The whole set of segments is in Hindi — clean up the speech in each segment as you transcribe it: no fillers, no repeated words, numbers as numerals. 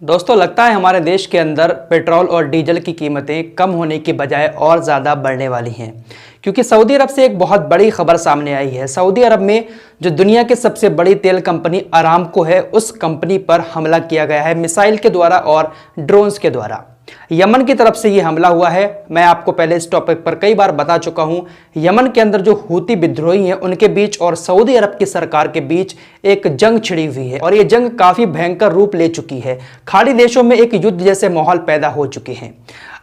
दोस्तों लगता है हमारे देश के अंदर पेट्रोल और डीजल की कीमतें कम होने की बजाय और ज़्यादा बढ़ने वाली हैं, क्योंकि सऊदी अरब से एक बहुत बड़ी खबर सामने आई है। सऊदी अरब में जो दुनिया की सबसे बड़ी तेल कंपनी अरामको है, उस कंपनी पर हमला किया गया है मिसाइल के द्वारा और ड्रोन्स के द्वारा। यमन की तरफ से यह हमला हुआ है। मैं आपको पहले इस टॉपिक पर कई बार बता चुका हूं। यमन के अंदर जो हूती विद्रोही हैं उनके बीच और सऊदी अरब की सरकार के बीच एक जंग छिड़ी हुई है और यह जंग काफी भयंकर रूप ले चुकी है। खाड़ी देशों में एक युद्ध जैसे माहौल पैदा हो चुके हैं।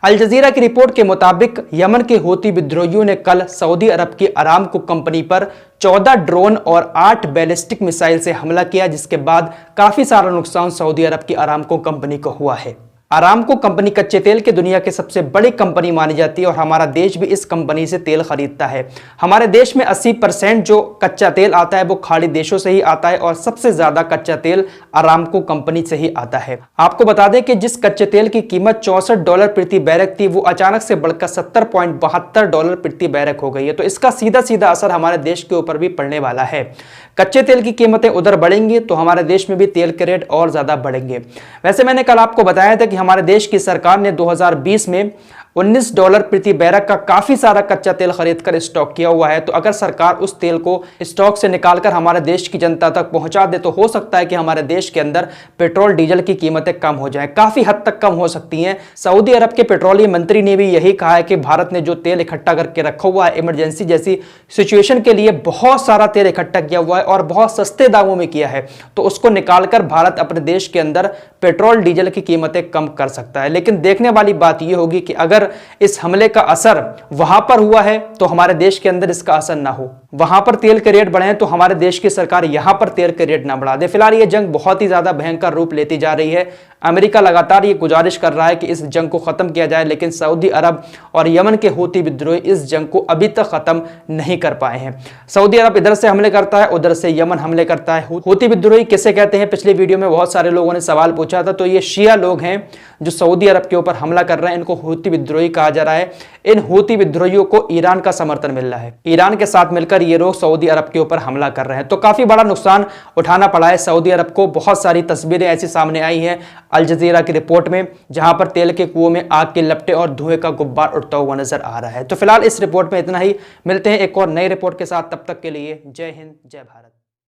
अल जजीरा की रिपोर्ट के मुताबिक यमन के हूती विद्रोहियों ने कल सऊदी अरब की अरामको कंपनी पर 14 ड्रोन और 8 बैलिस्टिक मिसाइल से हमला किया, जिसके बाद काफी सारा नुकसान सऊदी अरब की अरामको कंपनी को हुआ है। अरामको कंपनी कच्चे तेल की दुनिया की सबसे बड़ी कंपनी मानी जाती है और हमारा देश भी इस कंपनी से तेल खरीदता है। हमारे देश में 80% जो कच्चा तेल आता है वो खाड़ी देशों से ही आता है और सबसे ज्यादा कच्चा तेल अरामको कंपनी से ही आता है। आपको बता दें कि जिस कच्चे तेल की कीमत $64 प्रति बैरक थी, वो अचानक से बढ़कर $70.72 प्रति बैरक हो गई है। तो इसका सीधा सीधा असर हमारे देश के ऊपर भी पड़ने वाला है। कच्चे तेल की कीमतें उधर बढ़ेंगी तो हमारे देश में भी तेल के रेट और ज्यादा बढ़ेंगे। वैसे मैंने कल आपको बताया था कि हमारे देश की सरकार ने 2020 में $19 प्रति बैरक का काफी सारा कच्चा तेल खरीदकर स्टॉक किया हुआ है। तो अगर सरकार उस तेल को स्टॉक से निकालकर हमारे देश की जनता तक पहुंचा दे तो हो सकता है कि हमारे देश के अंदर पेट्रोल डीजल की कीमतें कम हो जाएं, काफी हद तक कम हो सकती हैं। सऊदी अरब के पेट्रोलियम मंत्री ने भी यही कहा है कि भारत ने जो तेल इकट्ठा करके रखा हुआ है इमरजेंसी जैसी सिचुएशन के लिए, बहुत सारा तेल इकट्ठा किया हुआ है और बहुत सस्ते दामों में किया है, तो उसको निकालकर भारत अपने देश के अंदर पेट्रोल डीजल की कीमतें कम कर सकता है। लेकिन देखने वाली बात यह होगी कि अगर इस हमले का असर वहां पर हुआ है तो हमारे देश के अंदर इसका असर ना हो, वहां पर तेल के रेट बढ़े तो हमारे देश की सरकार यहां पर तेल के रेट ना बढ़ा दे। फिलहाल ये जंग बहुत ही ज्यादा भयंकर रूप लेती जा रही है। अमेरिका लगातार ये गुजारिश कर रहा है कि इस जंग को खत्म किया जाए, लेकिन सऊदी अरब और यमन के हूती विद्रोही इस जंग को अभी तक खत्म नहीं कर पाए हैं। सऊदी अरब इधर से हमले करता है, उधर से यमन हमले करता है। हूती विद्रोही किसे कहते हैं, पिछले वीडियो में बहुत सारे लोगों ने सवाल पूछा था। तो ये शिया लोग हैं जो सऊदी अरब के ऊपर हमला कर रहे हैं, इनको हूती विद्रोही कहा जा रहा है। इन हूती विद्रोहियों को ईरान का समर्थन मिल रहा है। ईरान के साथ मिलकर ये लोग सऊदी अरब के ऊपर हमला कर रहे हैं। तो काफी बड़ा नुकसान उठाना पड़ा है सऊदी अरब को। बहुत सारी तस्वीरें ऐसी सामने आई हैं अल जजीरा की रिपोर्ट में, जहां पर तेल के कुओं में आग के लपटे और धुएं का गुब्बार उड़ता हुआ नजर आ रहा है। तो फिलहाल इस रिपोर्ट में इतना ही। मिलते हैं एक और नई रिपोर्ट के साथ, तब तक के लिए जय हिंद जय भारत।